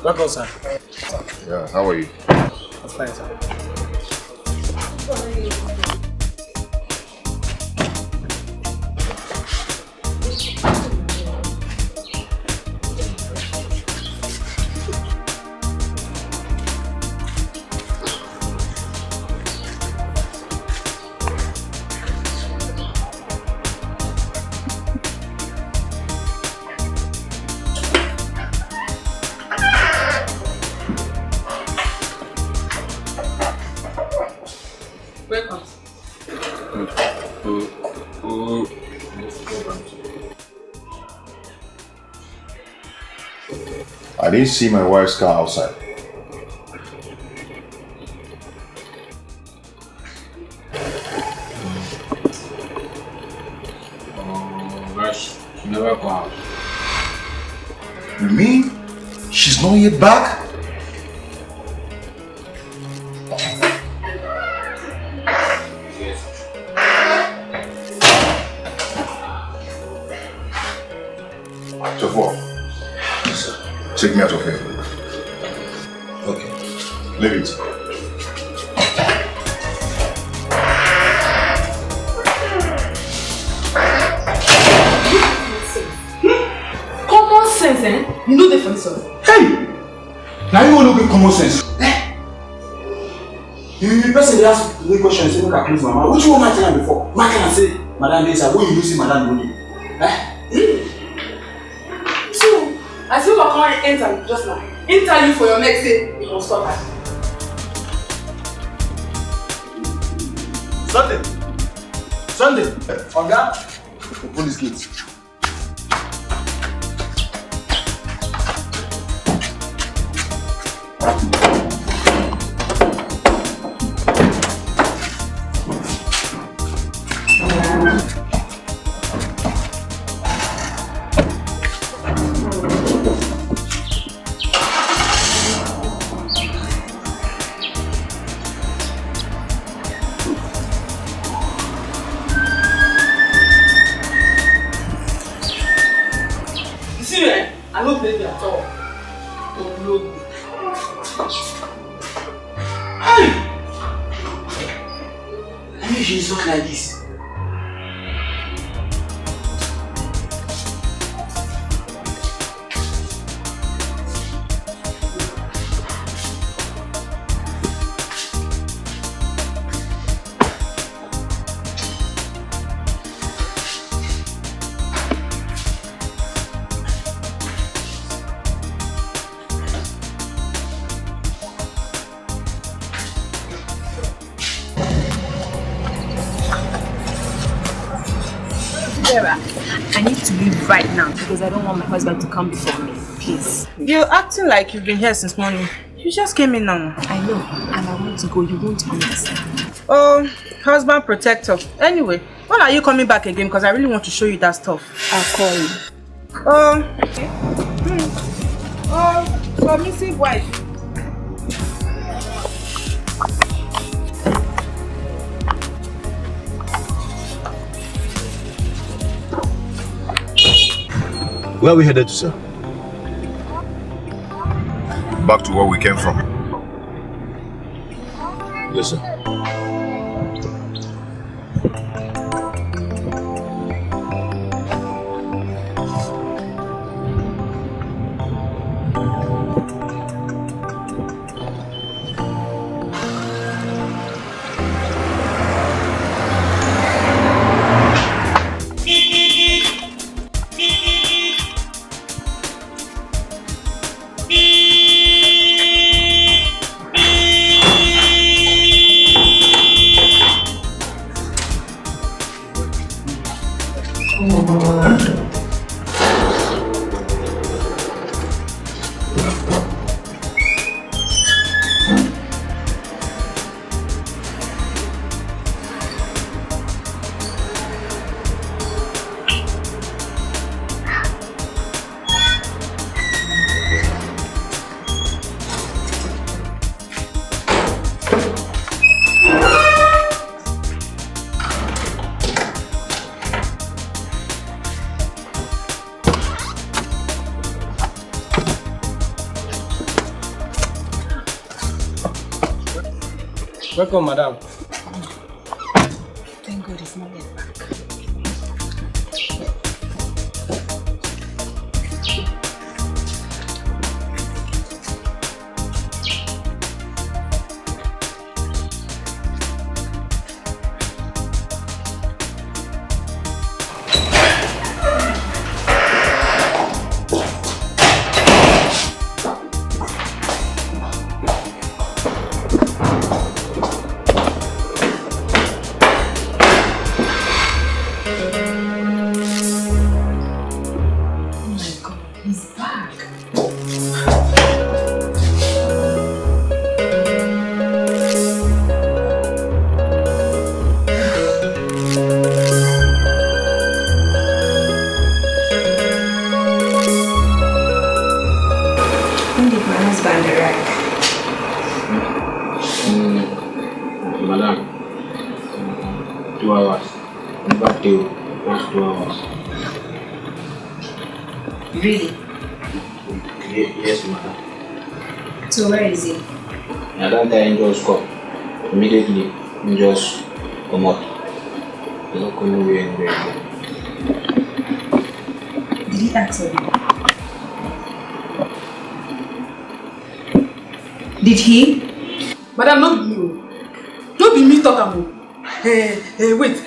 Welcome, sir. Yeah, how are you? I'm fine, sir. I didn't see my wife's car outside. Oh, gosh, she never come out. You mean she's not yet back? So what? Take me out of here. Okay. Leave it. Common sense, eh? You know the first one. Hey! Now you want to get common sense. You person ask the question say make I close my mouth. Which one I tell am before? Why can I say Madam Desa when you do see Madam Onny? So, I see what come enter just now. Enter you for your next day, you must stop her. Sunday! Oga, open this gate. I don't blame you at all. No. Hey! I mean, she's not like this. I need to leave right now because I don't want my husband to come before me. Please. You're acting like you've been here since morning. You just came in now. I know, and I want to go. You won't understand. Oh, husband protector. Anyway, when are you coming back again? Because I really want to show you that stuff. I'll call you. Okay. Oh, submissive wife. Where are we headed to, sir? Back to where we came from. Yes, sir. Welcome, madam. Thank God it's not yet back. Madam, 2 hours. Back to you. Just 2 hours. Really? Yes, madam. So where is he? At that time, just come. Immediately, you just come out. You don't come away anywhere. Did he ask you? Did he? Madam, no be me. No be me talk am. Wait.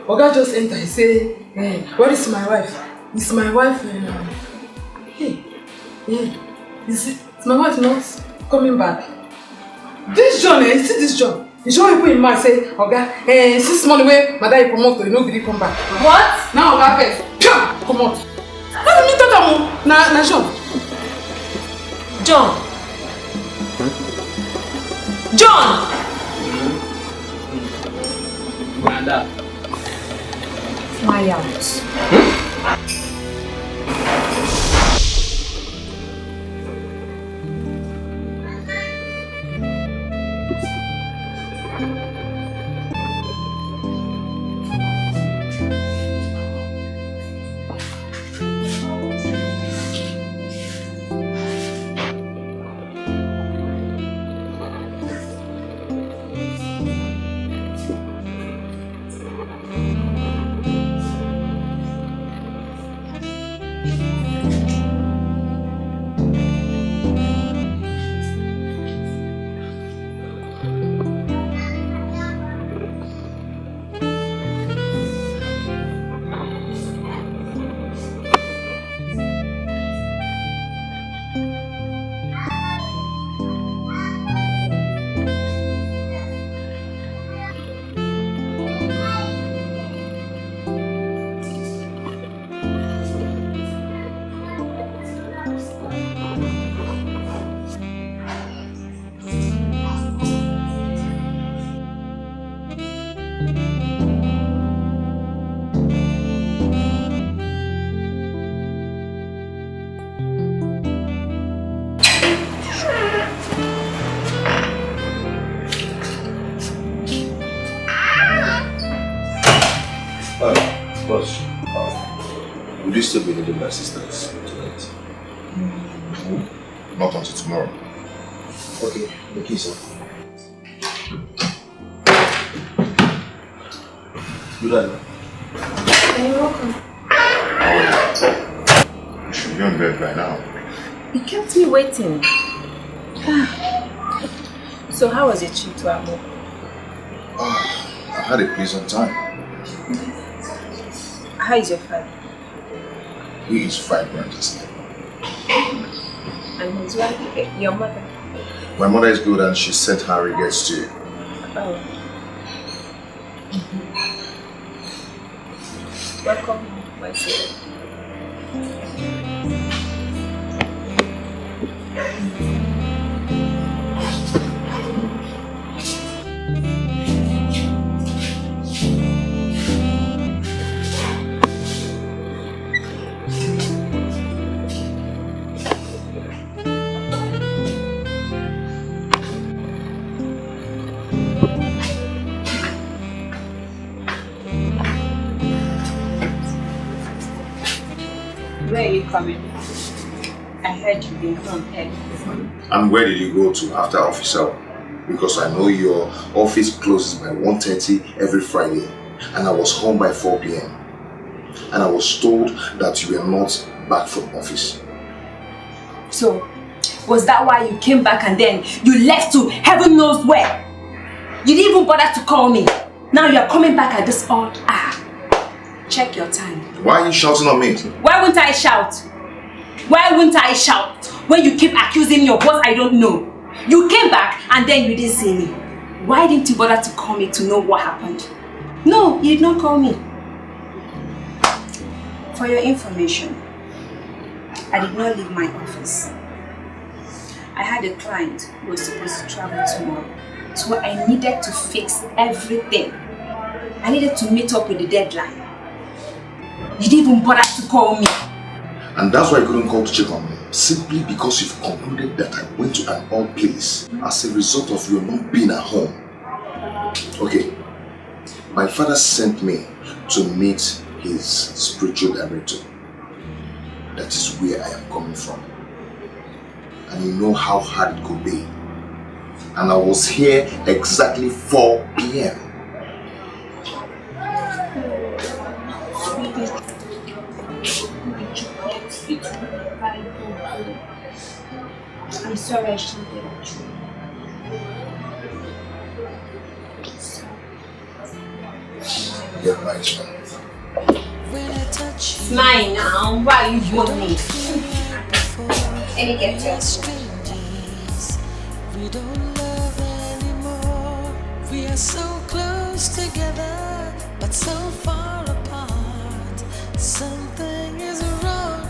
Oga just enter. He say, where is my wife? Is my wife? Is my wife not coming back? This John, you see this John? He show people in mind say, Oga, since morning wey madam you comot, you no gree come back. What? Now Oga first, comot. No be me talk am. Na John. John. John! Madam. Fly out. Boss, would you still be needing my assistance tonight? Not until tomorrow. Okay, the key, sir. Good night. You're welcome. You should be on bed by now. He kept me waiting. So how was your trip to Amo? I had a pleasant time. How is your father? He is vibrant asleep. And his wife, your mother? My mother is good and she sent her regrets to you. Oh. Welcome, my dear. Where are you coming? I heard you've been home early. And where did you go to after office hour? Because I know your office closes by 1:30 every Friday, and I was home by 4 p.m. And I was told that you were not back from office. So, was that why you came back and then you left to heaven knows where? You didn't even bother to call me. Now you're coming back at this odd hour. Check your time. Why are you shouting on me? Why wouldn't I shout? Why wouldn't I shout when you keep accusing me of what I don't know? You came back and then you didn't see me. Why didn't you bother to call me to know what happened? No, you did not call me. For your information, I did not leave my office. I had a client who was supposed to travel tomorrow, so I needed to fix everything. I needed to meet up with the deadline. You didn't even bother to call me. And that's why you couldn't call to check on me. Simply because you've concluded that I went to an odd place as a result of you not being at home. Okay. My father sent me to meet his spiritual director. That is where I am coming from. And you know how hard it could be. And I was here exactly 4 p.m. I'm sorry I shouted at you. Get right, man. Smile now. Why are you moaning? Let me get you. We don't love anymore. We are so close together, but so far apart. Something is wrong.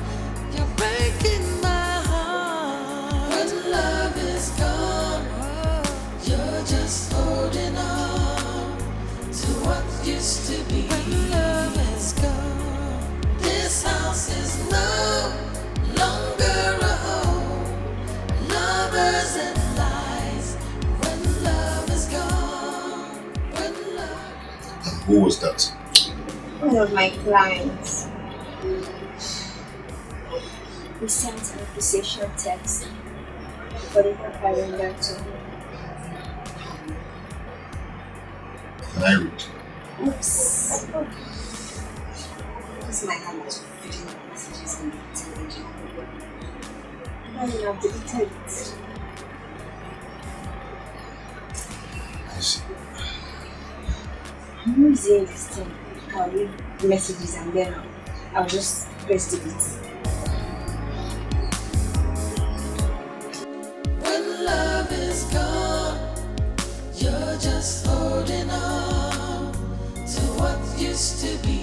You're breaking my heart. When love is gone, you're just holding on to what used to be. When love is gone, this house is no longer a home. Lovers and lies. When love is gone. When love. Who was that? One of my clients. He sent an appreciation text for the calendar to me. Can I read? Oops. This is my hand was reading the messages on the television. I have deleted it. I see. I'm not using this thing. I'll read the messages and then I'll just press delete. When love is gone, you're just holding on to what used to be.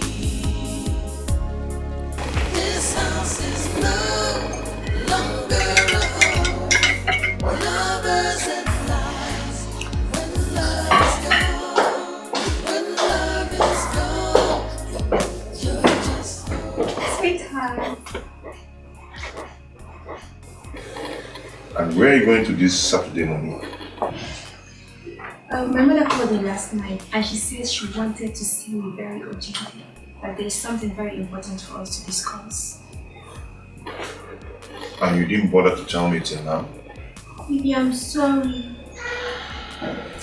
This house is no longer a home. Lovers and lies. When love is gone, when love is gone, you're just holding. Sweetheart. And where are you going to this Saturday morning? My mother called me last night and she says she wanted to see me very urgently. That there's something very important for us to discuss. And you didn't bother to tell me till now? Baby, I'm sorry.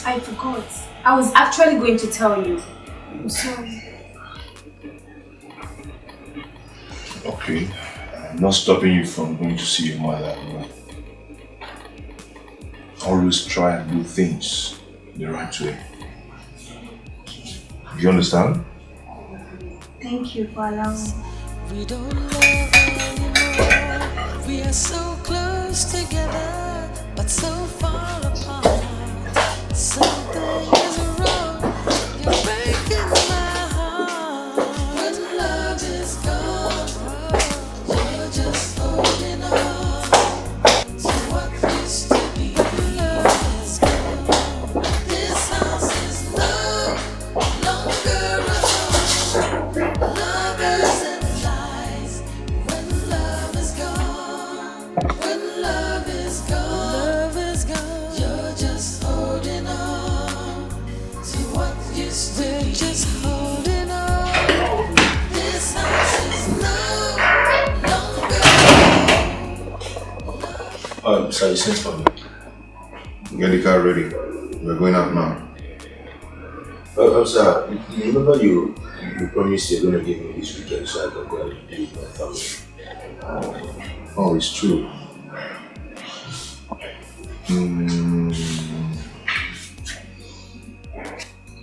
I forgot. I was actually going to tell you. I'm sorry. Okay. I'm not stopping you from going to see your mother. But always try and do things the right way. You understand? Thank you for allowing me. We don't love anymore. We are so close together, but so far apart. Something is wrong. You're breaking my heart. When love We're just holding on. This house is no longer. Sorry, sense for me. Get the car ready. We're going out now. Sir, you remember you promised you're going to give me this weekend so I can go and be with my family. Oh, it's true.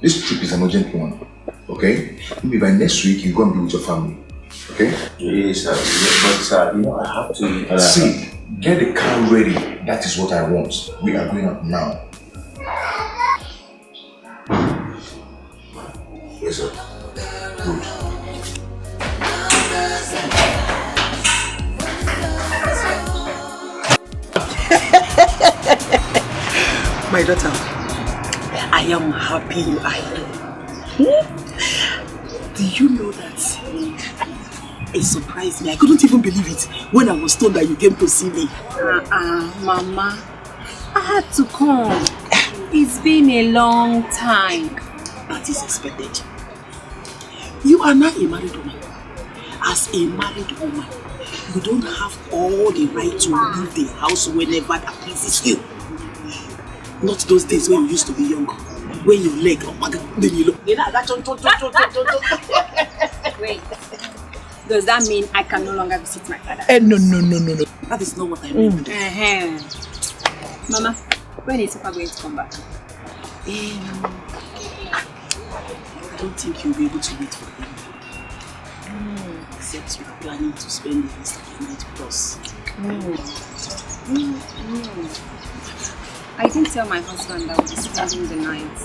This trip is an urgent one, okay? Maybe by next week you go and be with your family, okay? Yes, sir. But sir, I have to... See, get the car ready. That is what I want. We are going out now. Yes, sir. Good. My daughter, I am happy you are here. Do you know that it surprised me? I couldn't even believe it when I was told that you came to see me. Mama, I had to come. It's been a long time. That is expected. You are now a married woman. As a married woman, you don't have all the right to leave the house whenever that pleases you. Not those days when you used to be young. When your leg up, then you look. Wait. Does that mean I can no longer visit my father? No. That is not what I mean. Mama, when is Papa going to come back? I don't think you'll be able to wait for him. Except you're planning to spend the rest of the night with us. I didn't tell my husband that we'll be spending the night.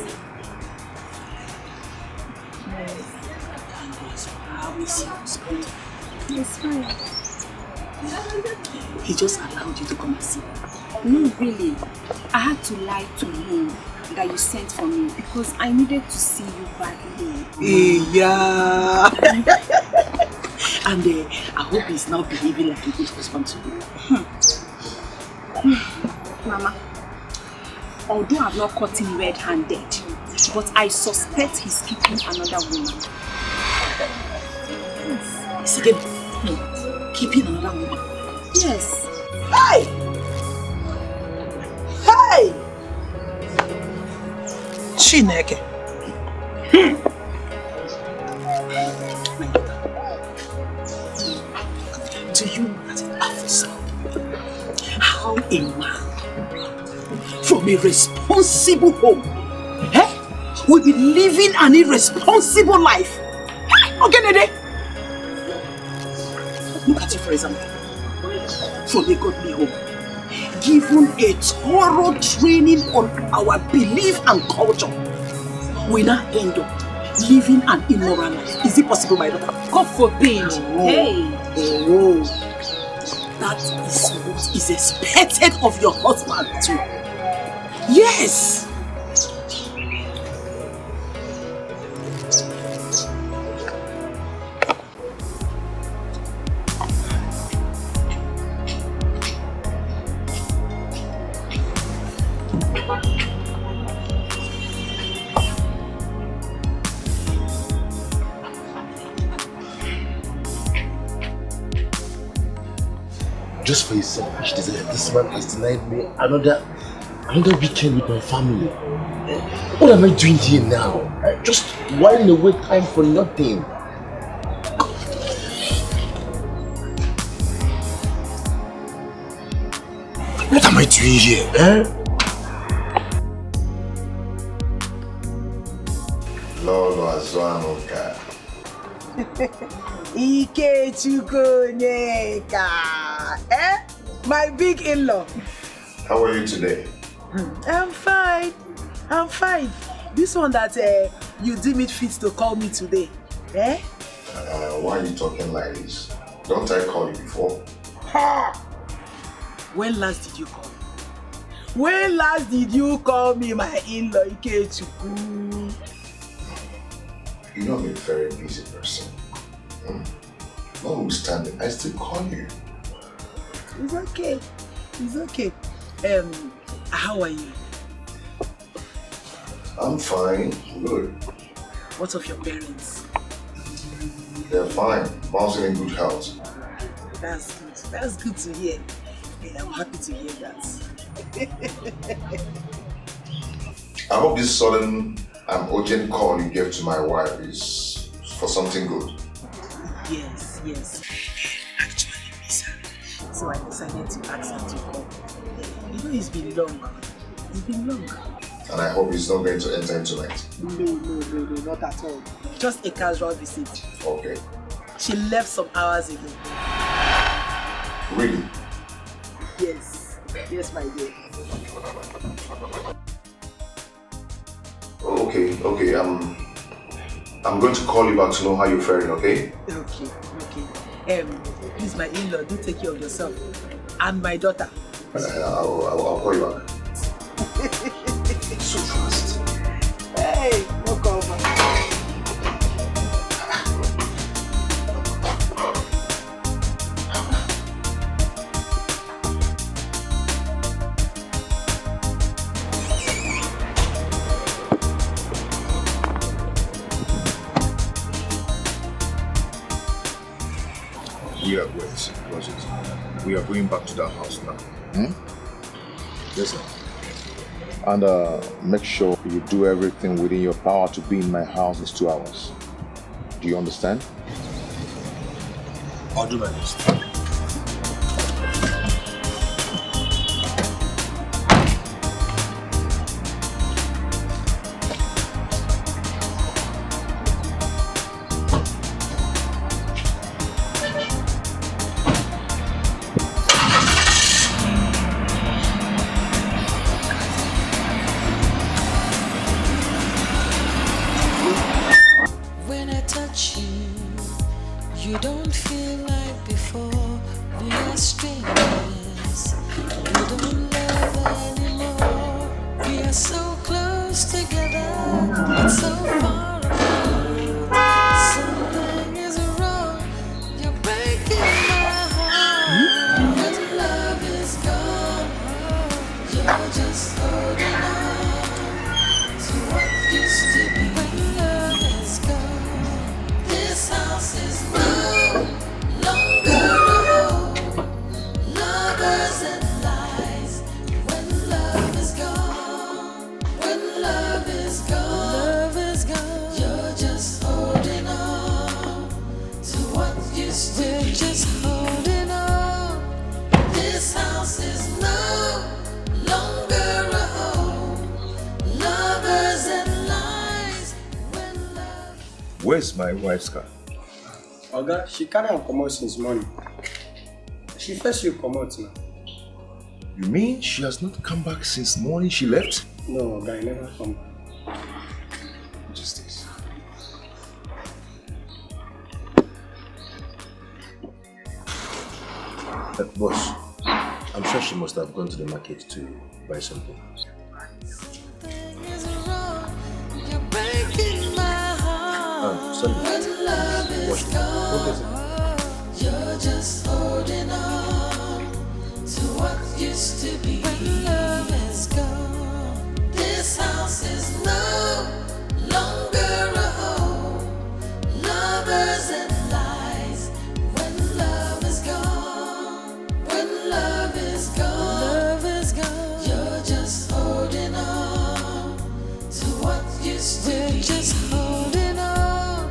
It's fine. He just allowed you to come and see him. No, really. I had to lie to him that you sent for me because I needed to see you badly. Yeah. And I hope he's now behaving like a good husband to you. Mama, although I've not caught him red-handed, but I suspect he's keeping another woman. Is he keeping another woman? Yes. Hey! Hey! Chineke. My daughter, do you know that it offers how a man from a responsible home will be living an irresponsible life? Okay, Nede? Look at you, for example. From a godly home, given a thorough training on our belief and culture, we now end up living an immoral life. Is it possible, my daughter? God forbid. Hey. Oh. That is what is expected of your husband too. Yes. Just for his selfish desire, this man has denied me another weekend with my family. What am I doing here now? Just whiling away time for nothing. What am I doing here? Lolo Azuanoka. Ikechukonyeka. My big in-law. How are you today? I'm fine. This one that you deem it fit to call me today. Why are you talking like this? Don't I call you before? Ha! When last did you call me? When last did you call me my in-law, Ikechuku? You know I'm a very busy person. Notwithstanding, I still call you. It's okay. How are you? I'm fine. Good. What of your parents? They're fine, bouncing in good health. That's good. That's good to hear. Yeah, I'm happy to hear that. I hope this sudden and urgent call you gave to my wife is for something good. Yes, yes. Actually, Lisa. So I decided to ask her to call. You know, it's been long. It's been long. And I hope he's not going to enter in tonight. No, not at all. Just a casual visit. Okay. She left some hours ago. Really? Yes. Yes, my dear. Okay. I'm going to call you back to know how you're faring, okay? Okay. Please, my in-law, do take care of yourself. And my daughter. I'll call you back. So fast. Hey, walk over. We are going back to that house now. Yes, sir. And make sure you do everything within your power to be in my house in 2 hours. Do you understand? I'll do my best. When I touch you, you don't feel like before. We are strangers. We don't love anymore. We are so close together, but so far apart. Something is wrong. You're breaking my heart. When love is gone, you're just holding on to what used to be. When love is gone, this house is no longer a home. Lovers and lies. When love is gone, love is gone, you're just holding on to what used to be. We're just holding on. This house is no longer a home. Lovers and lies. When love. Where's my wife's car? Oga, she carry am comot since morning. She first you comot now. You mean she has not come back since morning she left? No, Oga, he never come back. Just this. Boss, I'm sure she must have gone to the market to buy something. Something is wrong. You're breaking my heart. Sorry. When love is gone, you're just holding on to what used to be. When love is gone, this house is no longer a home. Lovers and lies. When love is gone, love is gone, you're just holding on to what used to be. We're just holding on.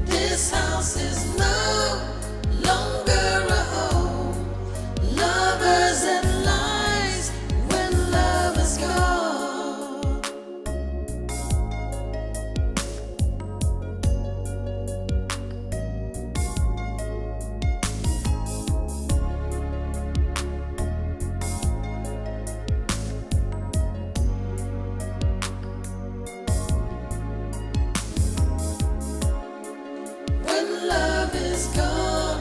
This house is no longer a home. Lovers and lies. When love is gone. When love is gone,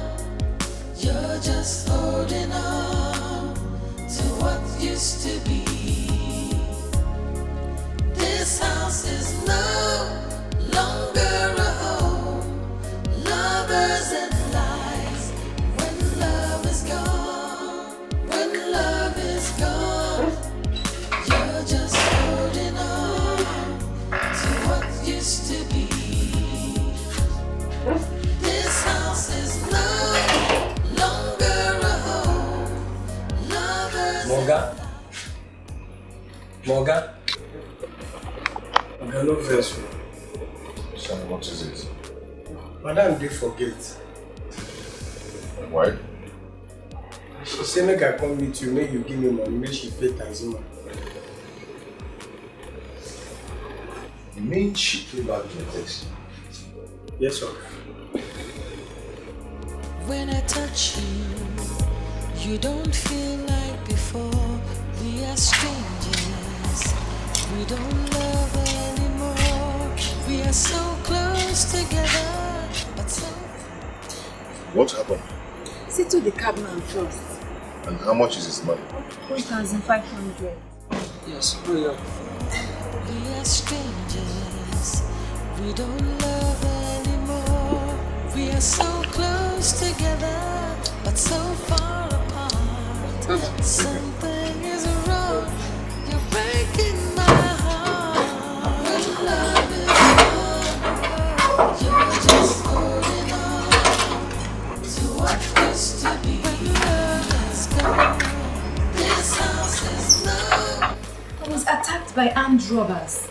you're just holding on to what used to be. This house is no longer a home. Lovers and lies. When love is gone, you're just holding on to what used to be. This house is no longer a home. Morgan? Morgan? Morgan, no verse. Son, what is it? Madam did forget. Why? She said make I come meet you, make you give me money, make she pay taxi man. You mean she came back in a text? Yes, sir. When I touch you, you don't feel like before. We are strangers. We don't love anymore. We are so close together, but so. What happened? Sit to the cabman first. And how much is his money? 4,500. Yes, hurry up. We are strangers. We don't love anymore. We are so close together, but so far apart. Something is wrong. You're breaking my heart. When love is gone, you're just holding on to what used to be. When love is gone, this house is no. I was attacked by armed robbers.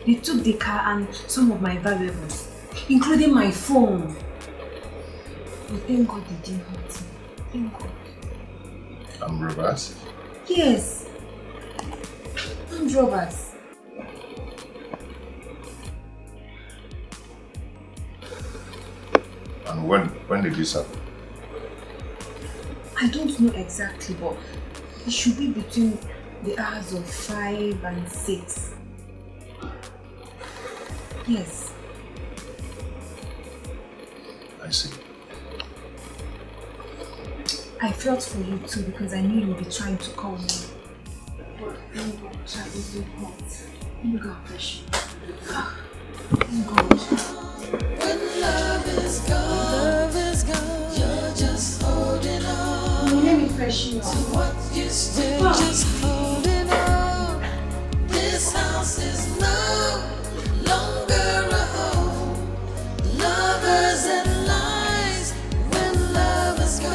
They took the car and some of my valuables, including my phone. But thank God they didn't hurt me. Thank God. I'm reverse. Yes. Armed robbers. And when did this happen? I don't know exactly, but it should be between the hours of 5 and 6. Yes. I see. I felt for you too because I knew you would be trying to call me. But thank God, child is so hot. Thank God, bless you. Thank God. When love is gone, you're just holding on. Let me fresh you up. To what used to be, just holding on. This house is no longer a home. Lovers and lies when love is gone.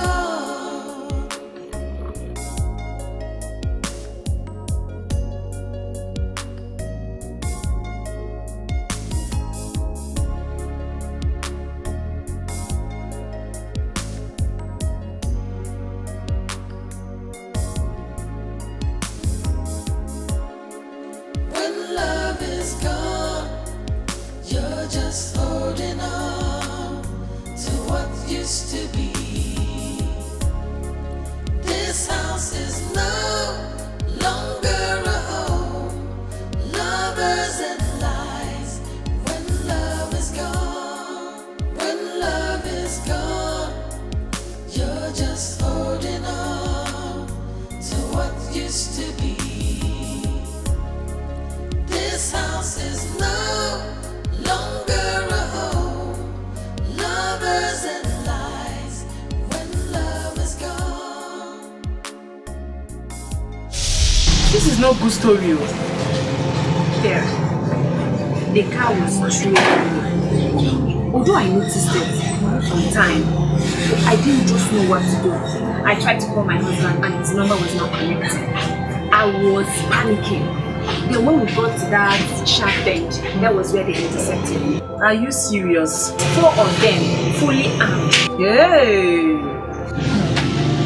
When love is gone, you're just holding on to what used to be. This house is no longer a home. Lovers and lies when love is gone. When love is gone, you're just holding on to what used to be. This house is no longer a home. Lovers and lies when love is gone. This is no good story. There. The car was trailing. Although I noticed it on time, I didn't just know what to do. I tried to call my husband and his number was not connecting. I was panicking. Then when we got to that sharp bend, that was where they intercepted me. Are you serious? 4 of them, fully armed. Yay!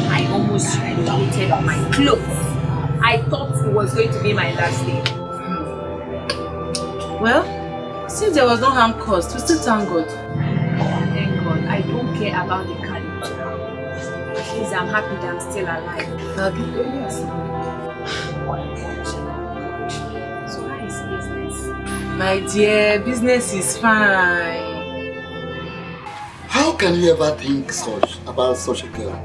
I almost vomited on my clothes. I thought it was going to be my last day. Well, since there was no harm caused, we still thank God. Thank God. I don't care about the car. At least I'm happy that I'm still alive. Happy? Yes. So how is business? My dear, business is fine. How can you ever think about such a girl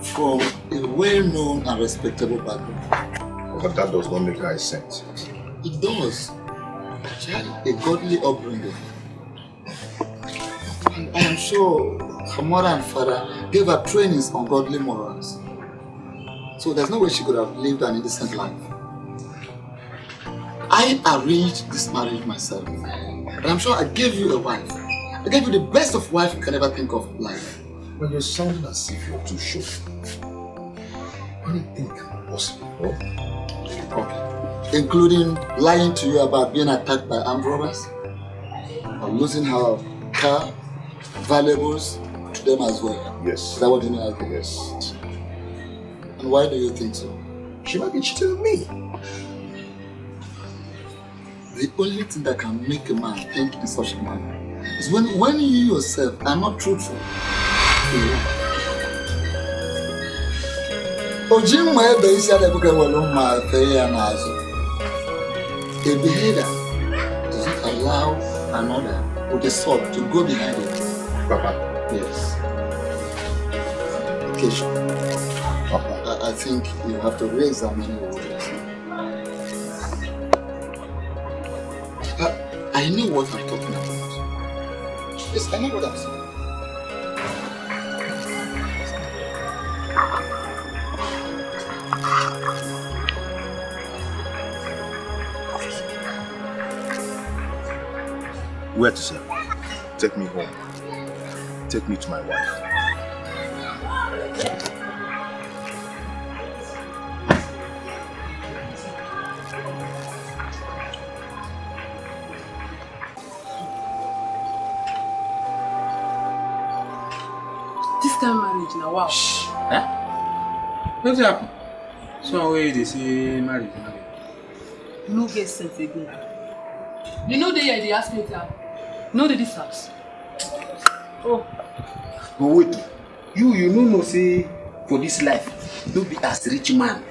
from a well-known and respectable background? But that does not make her a saint. It does. She had a godly upbringing. And I am sure her mother and father gave her trainings on godly morals. So there's no way she could have lived an innocent life. I arranged this marriage myself. And I'm sure I gave you a wife I gave you the best of wife you can ever think of in life. When you're sounding as if you're too sure. Anything can be possible, no? Okay. Including lying to you about being attacked by armed robbers? Or losing her car, valuables to them as well? Yes. Is that what you mean? Yes. And why do you think so? She might be cheating on me. The only thing that can make a man think in such a manner is when you yourself are not truthful. A behavior doesn't allow another with a sword to go behind it. Papa. Yes. Okay, sure. Papa, I think you have to re-examine your words. I know what I'm talking about. Yes, I know what I'm saying. Where to, sir? Take me home. Take me to my wife. This kind of marriage now, wow. Shh. Huh? What's happened? So way they say marriage. You no get sense again. You know they ask me to no they this house. Oh. But wait, you know say for this life, don't be as rich man.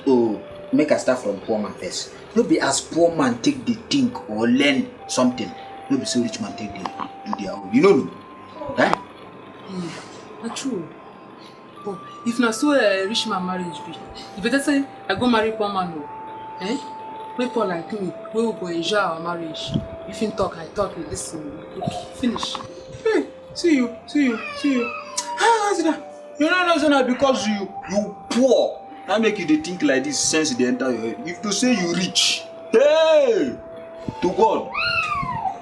Oh, make a start from poor man first. Don't be as poor man take the think or learn something. Don't be so rich man take the do their own. You know me? Huh? That's true. But if not so rich man marriage be, you better say I go marry poor man no. Eh? People like me, we will go enjoy our marriage. If you talk, I talk, you listen. Finish. Hey, see you. Ah, you know not because you poor. That make you think like this sense they enter your head. If to say you rich, hey, to God,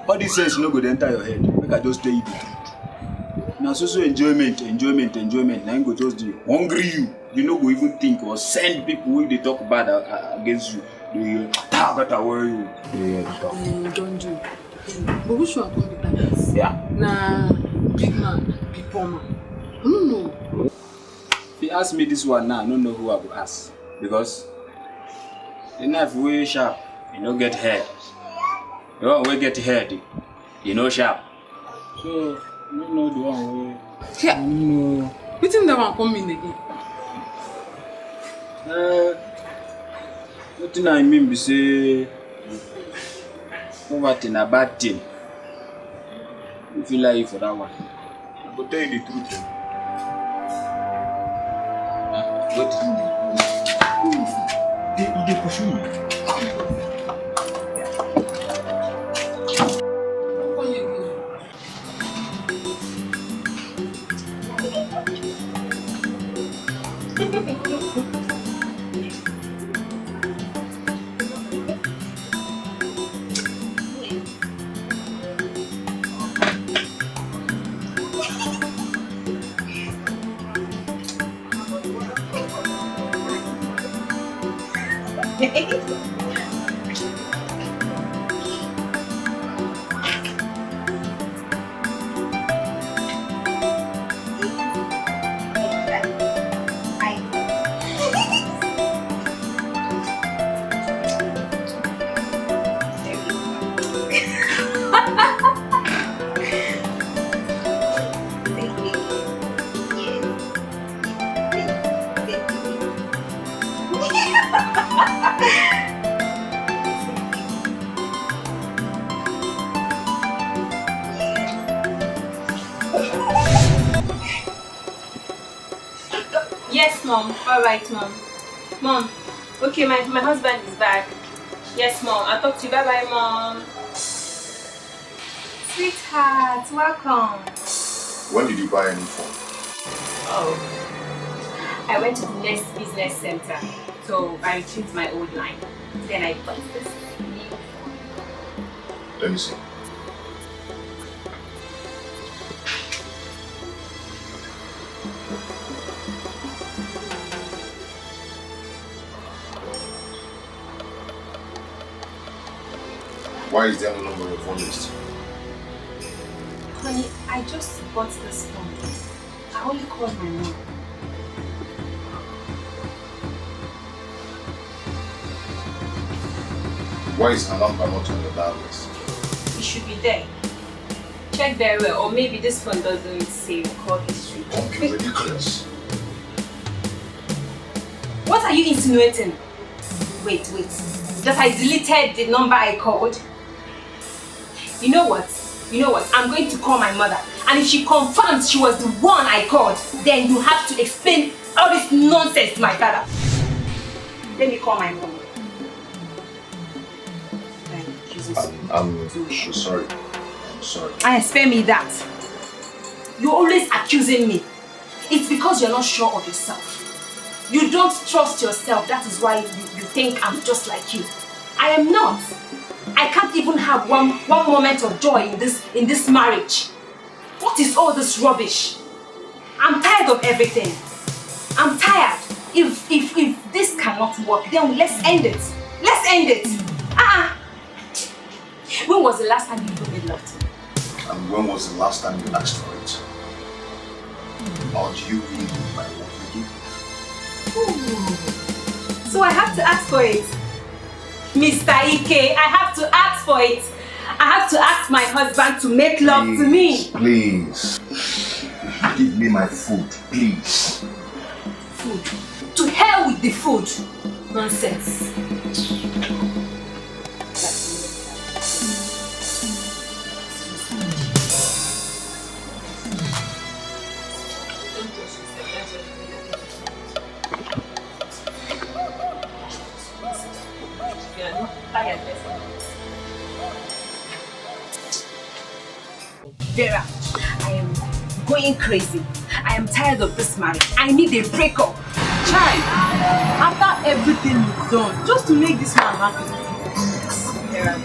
all this sense no go enter your head. Make I just tell you the truth. Now so enjoyment. Now you go just do hungry you. You no go even think or send people when they talk bad against you. They talk away you. Don't do. But which one come be like this? Yeah. Nah, big man, big poor man. I don't know. If you ask me this one now, I don't know who I will ask. Because the knife way sharp, you don't get hair. The one way get hair, you know sharp. So, you don't know the one way. Yeah. No. You think that one come in again? Nothing I mean be say poverty na bad thing. You feel like you for that one. I will tell you the truth. What? They pursue me. Yes, Mom. All right, Mom. Mom. Okay, my husband is back. Yes, Mom. I'll talk to you. Bye-bye, Mom. Sweetheart, welcome. When did you buy any phone? Oh. I went to the next business center. So I retrieved my old line. Then I bought this new phone. Let me see. Why is there no number on your phone list? Honey, I just bought this phone. I only called my mom. Why is her number not on your dial list? It should be there. Check very well, or maybe this phone doesn't save call history. Don't be ridiculous. What are you insinuating? Wait. That I deleted the number I called? You know what? I'm going to call my mother. And if she confirms she was the one I called, then you have to explain all this nonsense to my father. Let me call my mom. I'm sorry. I'm sorry. And spare me that. You're always accusing me. It's because you're not sure of yourself. You don't trust yourself. That is why you think I'm just like you. I am not. I can't even have one moment of joy in this marriage. What is all this rubbish? I'm tired of everything. I'm tired. If this cannot work, then let's end it. Let's end it. When was the last time you made love to me? And when was the last time you asked for it? Or do you really need my love for you? So I have to ask for it. Mr. Ike, I have to ask for it. I have to ask my husband to make love to me. Please. Give me my food, please. Food? To hell with the food. Nonsense. Vera, I am going crazy. I am tired of this marriage. I need a breakup. Child, after everything you've done, just to make this man happy. Vera,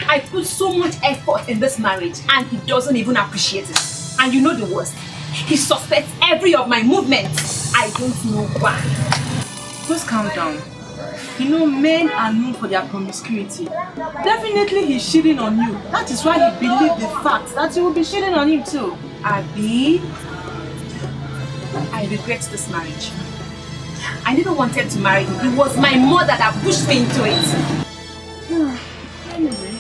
I put so much effort in this marriage and he doesn't even appreciate it. And you know the worst. He suspects every of my movements. I don't know why. Just calm down. You know, men are known for their promiscuity. Definitely he's cheating on you. That is why he believed the fact that he will be cheating on you too. Abi, I regret this marriage. I never wanted to marry him. It was my mother that pushed me into it. Anyway,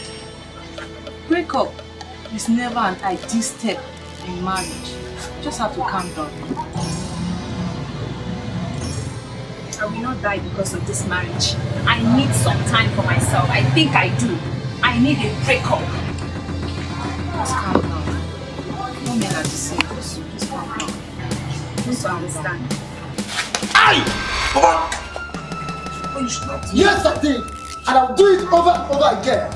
breakup is never an ideal step in marriage. You just have to calm down. I will not die because of this marriage. I need some time for myself. I think I do. I need a breakup. Just calm down. No men are the same. Just calm down. Just understand. Aye! Papa! Yes, I did. And I'll do it over and over again.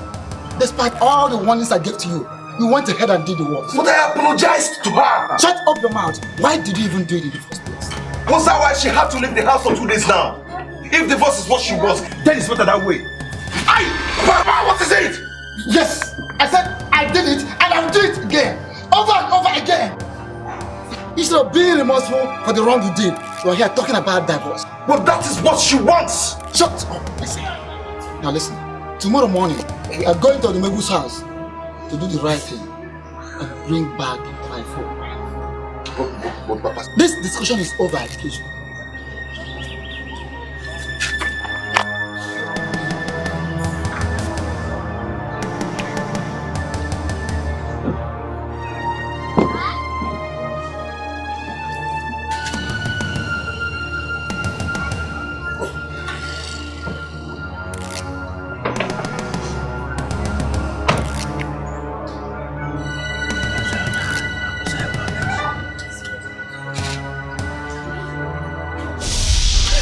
Despite all the warnings I gave to you, you went ahead and did the work. But I apologized to her. Shut up your mouth. Why did you even do it in the first place? Was that why she had to leave the house for 2 days now? If divorce is what she was, then it's better that way. Aye! Papa, what is it? Yes! I said I did it and I'll do it again. Over and over again. Instead of being remorseful for the wrong you did, you are here talking about divorce. But that is what she wants. Shut up. Listen. Now listen. Tomorrow morning, we are going to the Megu's house to do the right thing and bring back my phone. But Papa, this discussion is over education.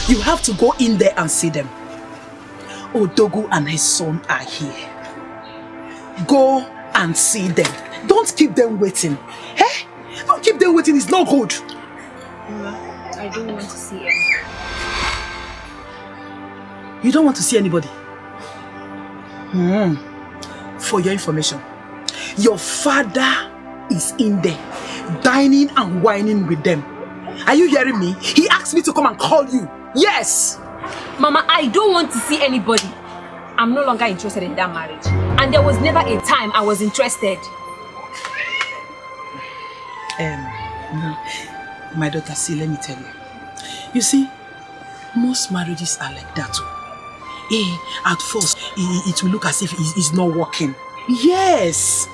You have to go in there and see them. Odogu and his son are here. Go and see them. Don't keep them waiting. Eh? Don't keep them waiting, it's not good. I don't want to see anyone. You don't want to see anybody? For your information, your father is in there, dining and whining with them. Are you hearing me? He asked me to come and call you. Yes! Mama, I don't want to see anybody. I'm no longer interested in that marriage. And there was never a time I was interested. My daughter, see, let me tell you. You see, most marriages are like that. At first, it will look as if it's not working. Yes,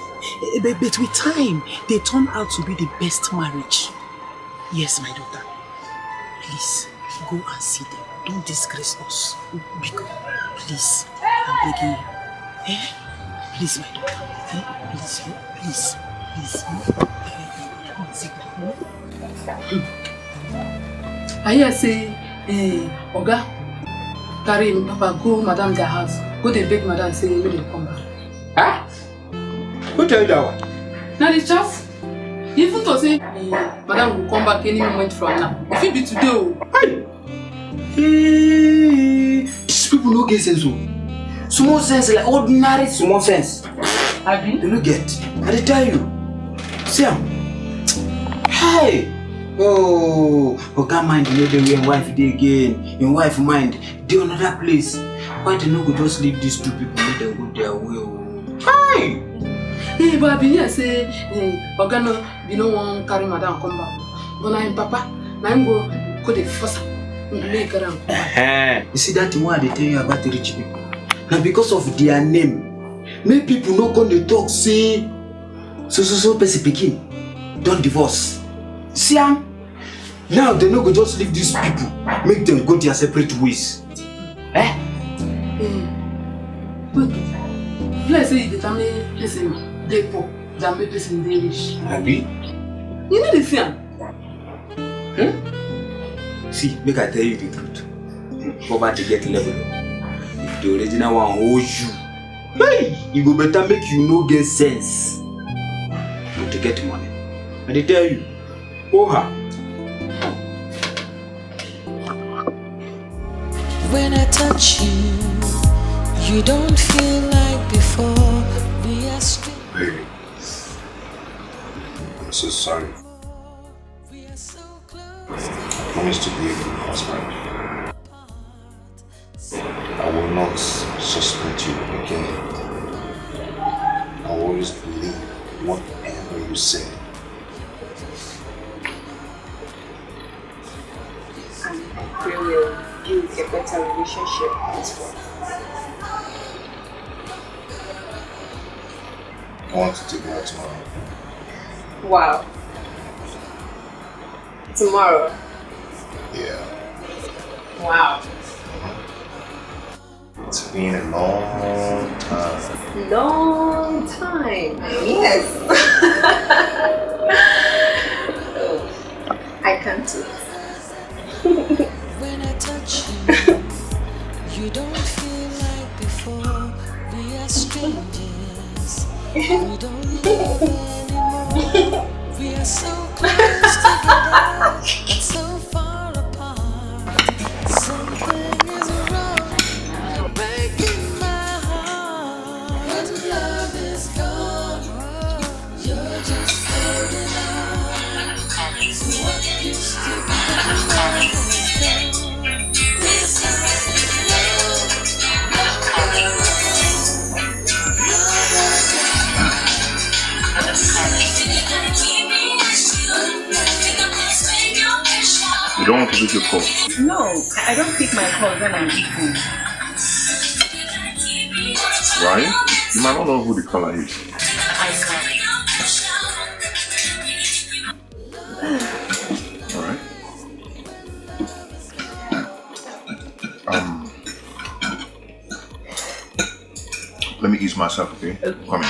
but with time, they turn out to be the best marriage. Yes, my daughter. Please, go and see them. Don't disgrace us. Because, please, I'm begging you. Please, my daughter. Please. I hear say, Oga, carry Papa go Madam their house. Go they beg Madam say make they come back. Huh? Who tell you that one? Now the chaff. Even to say Madam will come back any moment from now. If it be today, These people no get sense. Small sense like ordinary small sense. Abi? They no get. I dey tell you. See am. Hey! Oh, Oga mind you know the way wife dey again. Your wife mind dey another place. Why they no go just leave these two people make them go their way? Hey! Hey, but I be here say, Oga no be no one carry Madam come back. But na him papa, na him go the first make her come back. You see that one they tell you about the rich people. Now because of their name, many people no come dey talk say so person pikin don't divorce. See am? Now they no go just leave these people, make them go their separate ways. But let's say the family person dey poor, the family person dey rich. Abi? You know the thing? See, make I tell you the truth. Poverty get level. If the original one hold you, hey, it go better make you no get sense. But to get money. And they tell you, her. When I touch you, you don't feel like before. We are strangers. Baby, I'm so sorry. I promise to be a good husband. I will not suspect you again. I will always believe whatever you say. And we will build a better relationship as well. I want to take you out tomorrow. Wow. Tomorrow? Yeah. Wow. It's been a long time. Long time. Yes. I can't wait. When I touch you, you don't feel like before. We are strangers. We don't love anymore. We are so close together, but so far apart. Something is wrong. You're breaking my heart. When love is gone, you're just holding on to what used to be. This house is love. You don't want to pick your call? No, I don't pick my calls when I'm eating. Right? You might not know who the caller is. I Alright. Let me ease myself, okay? Come in.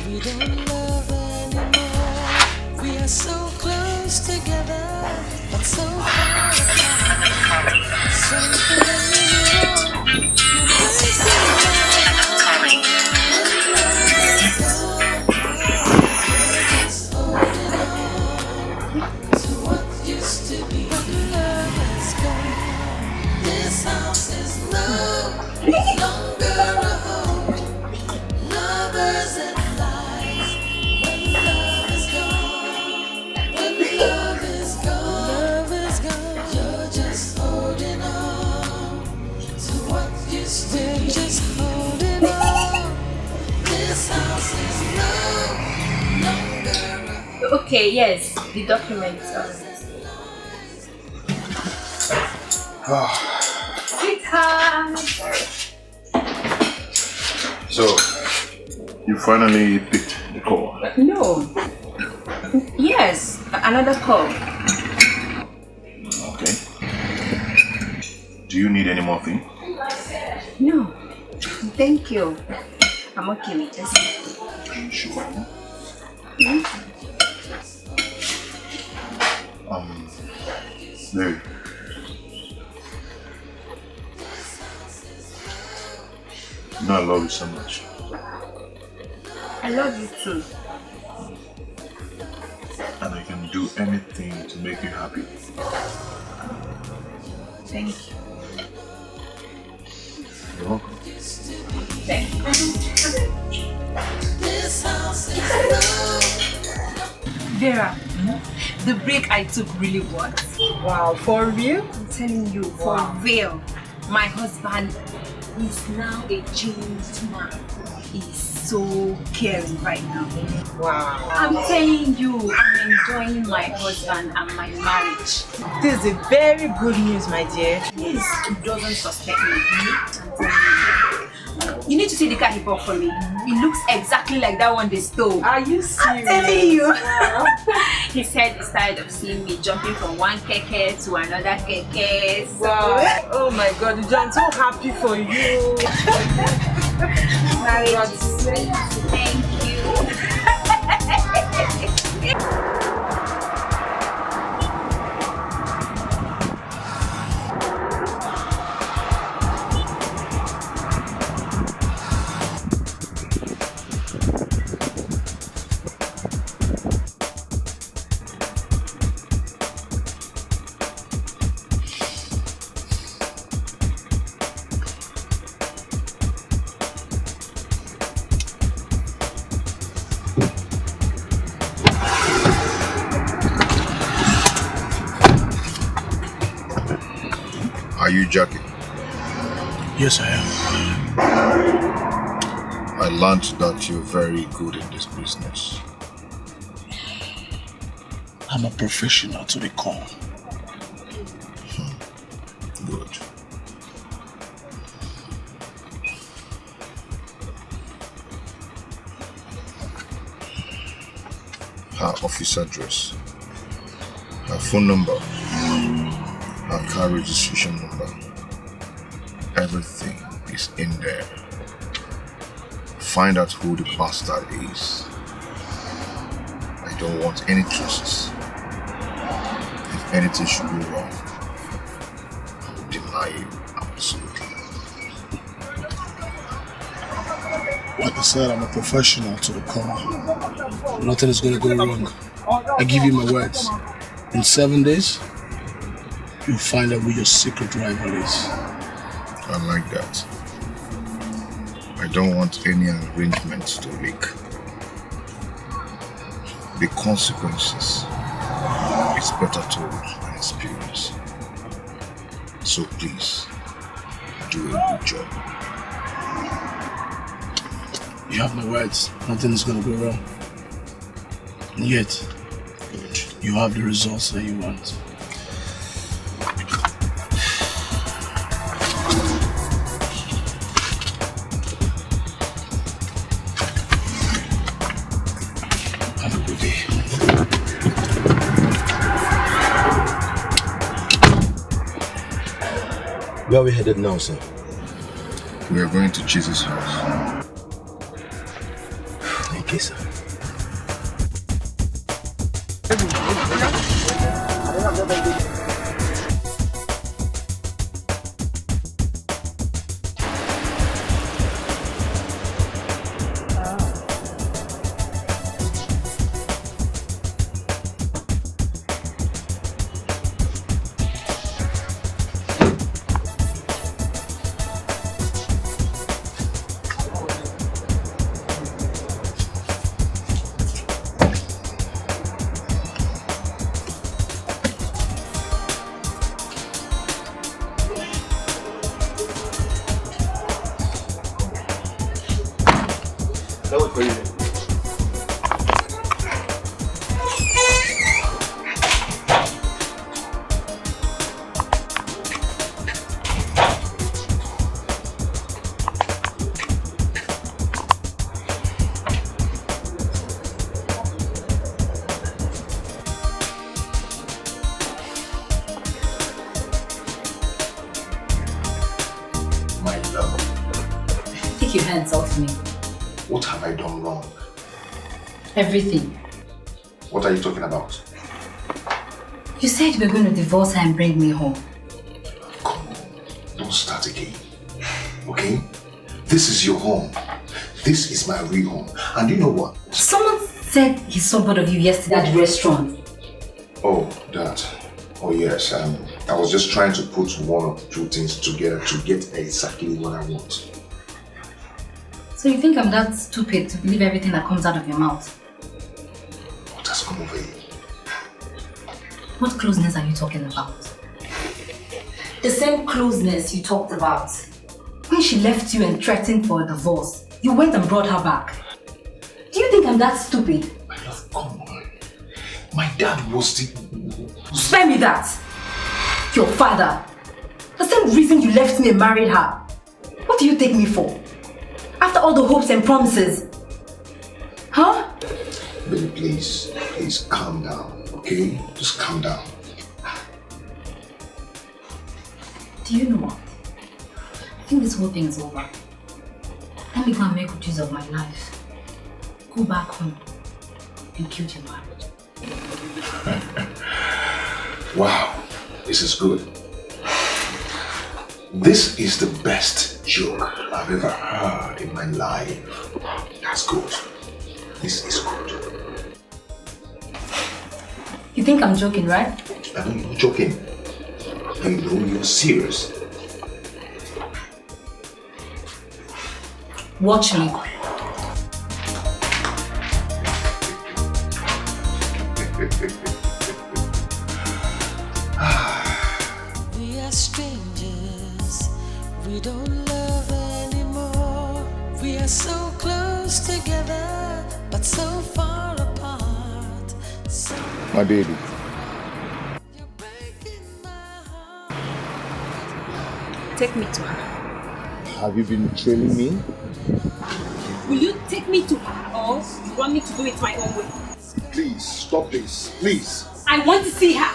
We don't love anymore. We are so close together, but so far apart. Something is wrong. You're breaking my heart. Just holding on to what used to be. When love is gone, this house is no longer a home. Lovers and lies. When love is gone, when love is gone, you're just holding on We're just holding on. This house is no longer. Okay, yes, the documents. Sweetheart. So, you finally picked the call? No. Yes, another call. Okay. Do you need any more thing? No. Thank you. I'm okay with this. Are you sure? Mary. You know I love you so much. I love you too. And I can do anything to make you happy. Thank you. You're welcome. Thank you. This house is no. Vera, the break I took really worked. Wow, for real? I'm telling you, for real. My husband is now a changed man. He's so caring right now. Wow. I'm telling you, I'm enjoying my husband and my marriage. This is a very good news, my dear. Yes, he doesn't suspect me. I'm telling you. You need to see the car he bought for me. It looks exactly like that one they stole. Are you serious? I'm telling you. He said he's tired of seeing me jumping from one keke to another keke. So. Wow. Oh my God, I'm so happy for you. Marriage is sweet. Thank you. Are you joking? Yes, I am. I learned that you're very good in this business. I'm a professional to the core. Good. Her office address, her phone number, her car registration number, everything is in there. Find out who the bastard is. I don't want any traces. If anything should go wrong, I will deny you absolutely. Like I said, I'm a professional to the core. Nothing is gonna go wrong. I give you my words. In 7 days, you'll find out who your secret rival is. I like that. I don't want any arrangements to leak. The consequences is better told by experience. So please, do a good job. You have my words. Nothing is gonna go wrong. And yet, you have the results that you want. Have a good day. Where are we headed now, sir? We are going to Jesus' house. Okay, sir. That was for you. Your hands off me. What have I done wrong? Everything. What are you talking about? You said you were going to divorce her and bring me home. Come on, don't start again. Okay? This is your home. This is my real home. And you know what? Someone said he saw both of you yesterday at the restaurant. Oh, that. Oh yes, I was just trying to put one or two things together to get exactly what I want. So you think I'm that stupid to believe everything that comes out of your mouth? What has come over you? What closeness are you talking about? The same closeness you talked about. When she left you and threatened for a divorce, you went and brought her back. Do you think I'm that stupid? My love, come on. My dad was the... Spare me that! Your father. The same reason you left me and married her. What do you take me for? After all the hopes and promises. Huh? Baby, please calm down, okay? Just calm down. Do you know what? I think this whole thing is over. Let me go and make good use of my life. Go back home and kill your marriage. Wow, this is good. This is the best joke I've ever heard in my life. That's good. This is good. You think I'm joking, right? I know you're joking. I know you're serious. Watch me. We are strangers. We don't love anymore. We are so close together, but so far apart. My baby. Take me to her. Have you been trailing me? Will you take me to her or you want me to do it my own way? Please, stop this. Please. I want to see her.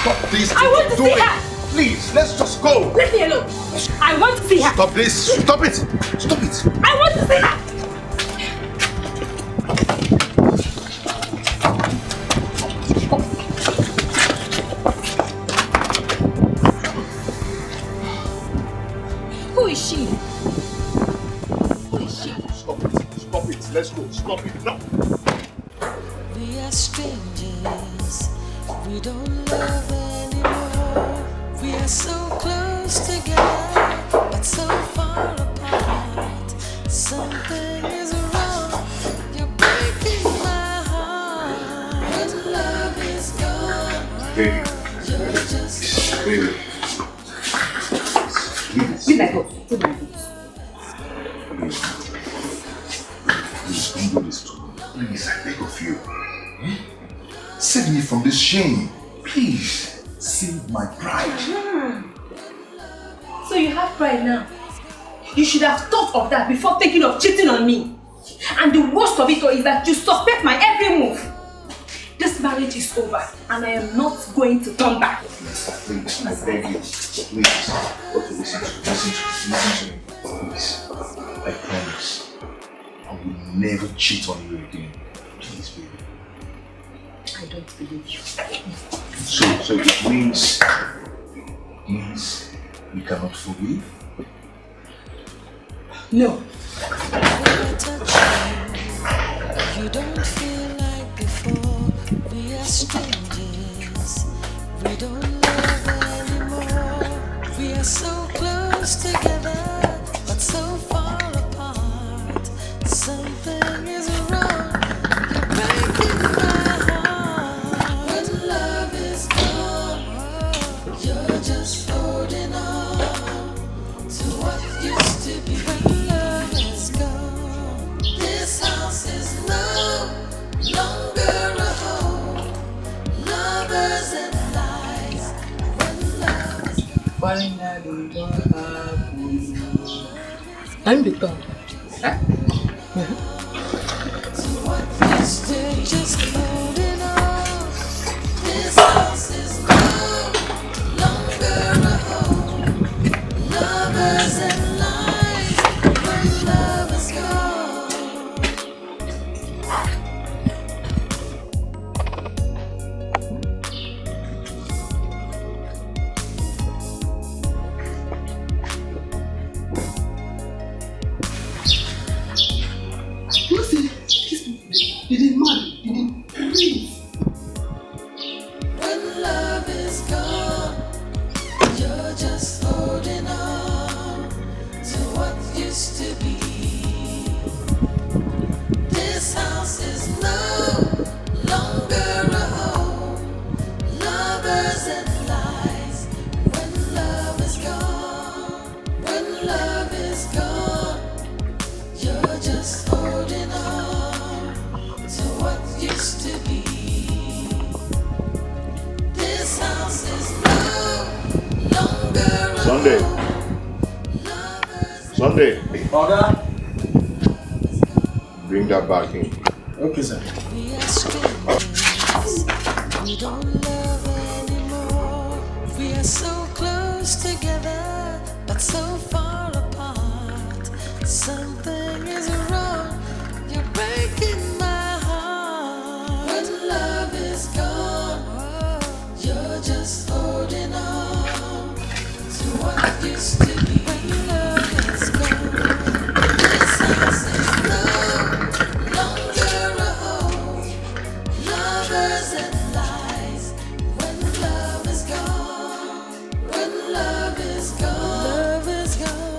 Stop this. I want to see her. Please, let's just go. Leave me alone. I want to see her. Stop this. Stop it. Stop it. I want to see her. Who is she? Who is she? Stop it. Stop it. Let's go. Stop it. No. We are strangers. We don't love anymore. We are so close together, but so far apart. Something is wrong. You're breaking my heart. When love is gone, Baby. you're just Baby. Leave my book. Take my book. Please don't do this to me. Please, I beg of you. Save me from this shame. Please, save my pride. So you have pride now. You should have thought of that before thinking of cheating on me. And the worst of it all is that you suspect my every move. This marriage is over and I am not going to turn back. Please, I beg you. Please. Okay, listen to me. Please. I promise. I will never cheat on you again. Please, baby. I don't believe you. So it means you cannot forgive? No. you don't feel like before. We are strangers. We don't love anymore. We are so close together, but so far apart. Something is wrong. You're breaking my heart. When love is gone, you're just holding on to what used to be. When love is gone, this finally what happened. I'm the top. Still just holding on. This house is no longer a home. Lovers and lies when love is gone. When love is gone, you're just holding on to what used to be. This house is no longer a home. Lovers and lies when love is gone. When love is gone, you're just holding on to what used to be. This house is no longer a Sunday. Sunday. Oga. Bring that back in. Okay, sir. We are strangers. We don't love anymore. We are so close together, but so far apart. Something is wrong. You're breaking my heart. When love is gone, you're just holding on to what used to be. When love is gone, this house is no longer a home. Lovers and lies when love is gone. When love is gone,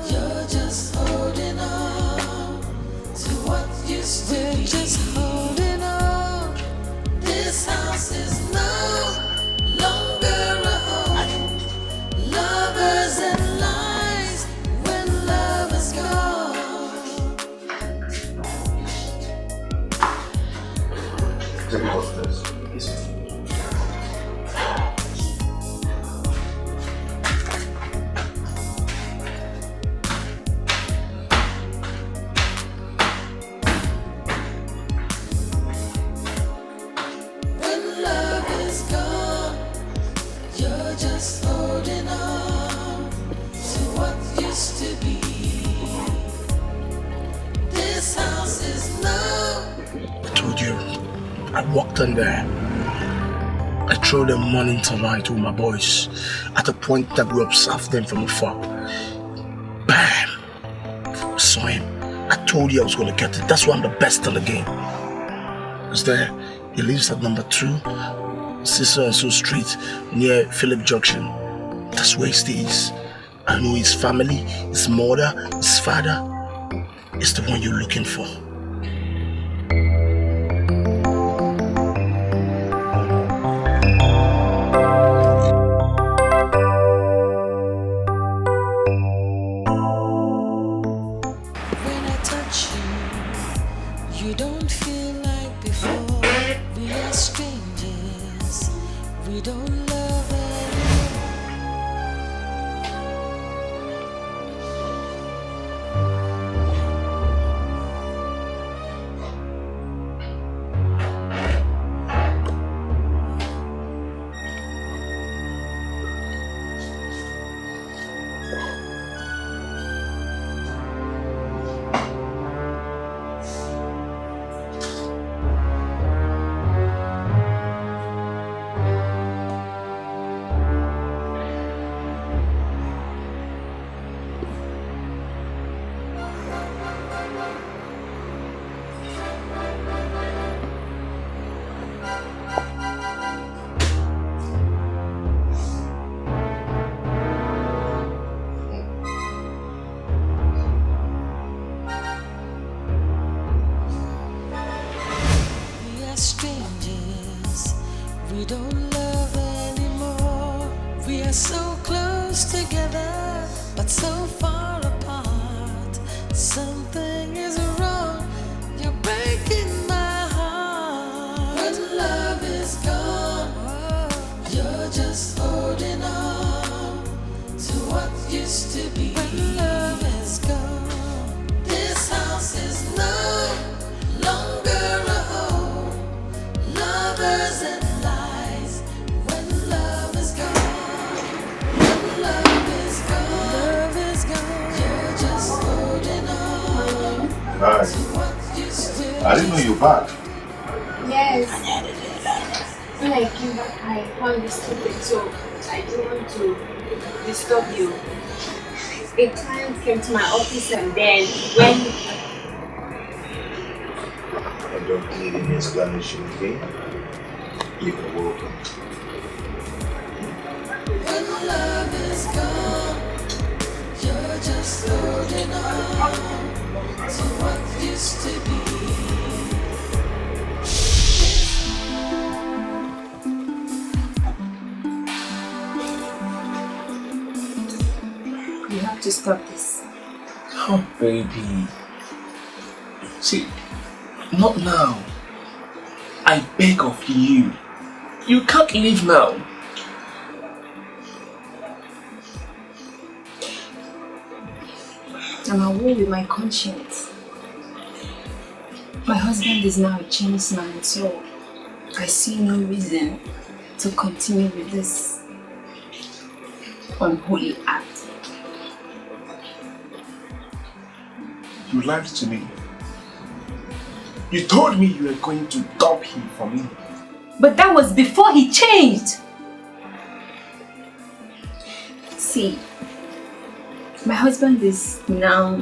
you're just holding on to what used to be. We're just holding on. This house is no longer a home. Lovers and lies when love is gone. Take it upstairs. When love is gone, you're just holding on to what used to be. This house is no. I told you, I walked in there. I threw them morning to night with my boys at a point that we observed them from afar. Bam! I saw him. I told you I was going to get it. That's why I'm the best in the game. Is there? He lives at number 2, so Street, near Philip Junction. That's where he stays. I know his family, his mother, his father. It's the one you're looking for. When I touch you, you don't feel like before. We are strangers. We don't love anymore. so close together, but so far apart. Something is wrong, you're breaking my heart. When love is gone, you're just holding on to Hi. I didn't know you were back. Yes. When I came back, I found this stupid, so I didn't want to disturb you. A client came to my office and then when... I don't need any explanation, okay? You are welcome. When love is gone, you're just holding on to what used to be. You have to stop this. Oh, baby. See, not now. I beg of you. You can't leave now. I'm away with my conscience. My husband is now a changed man, so I see no reason to continue with this unholy act. You lied to me. You told me you were going to dump him for me. But that was before he changed. See, my husband is now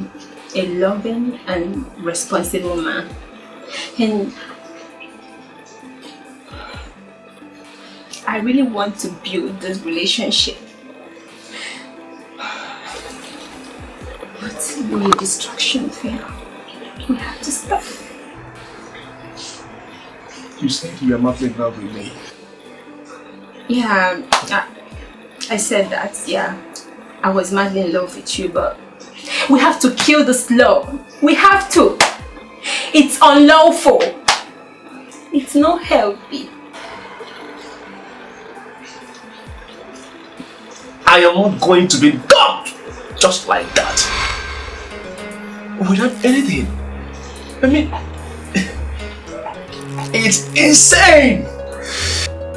a loving and responsible man. And I really want to build this relationship. But will your distraction fail? We have to stop. You said you were not in love with me. Yeah, I said that, yeah. I was madly in love with you, but we have to kill this love. We have to. It's unlawful. It's not healthy. I am not going to be dumped just like that. Without anything. I mean, it's insane.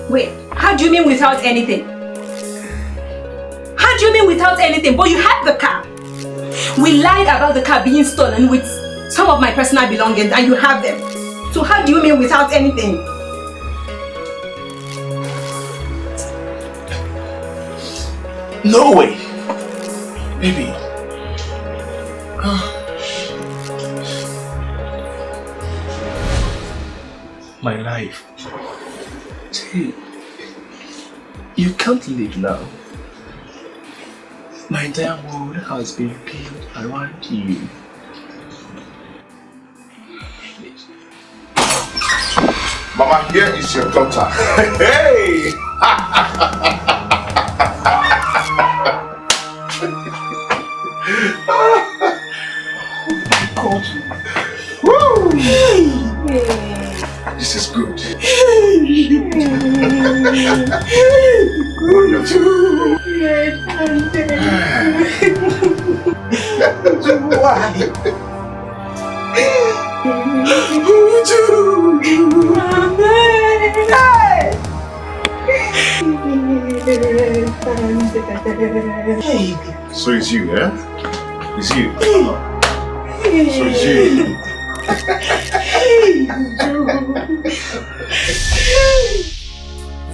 Wait, how do you mean without anything? How do you mean without anything? But you had the car. We lied about the car being stolen with some of my personal belongings and you have them. So how do you mean without anything? No way. Baby. My life. See, you can't leave now. My entire world has been built around you. Mama, here is your daughter. Hey! God. Woo! This is good. So it's you, eh? It's you. So it's you.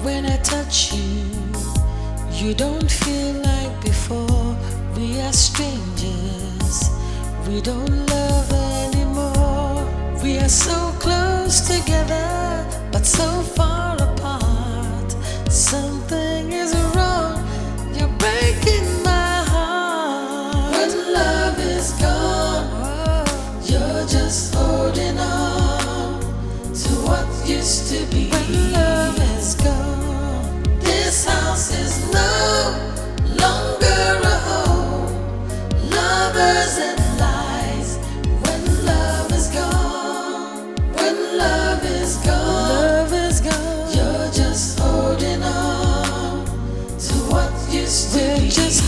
When I touch you, you don't feel like before. We are strangers. We don't love anymore. We are so close together, but so far apart. Something is wrong. You're breaking my heart. When love is gone, you're just holding on to what used to be. When love is gone, this house is no longer a home. Lovers and lies. When love is gone, when love is gone, you're just holding on to what used to be. We're just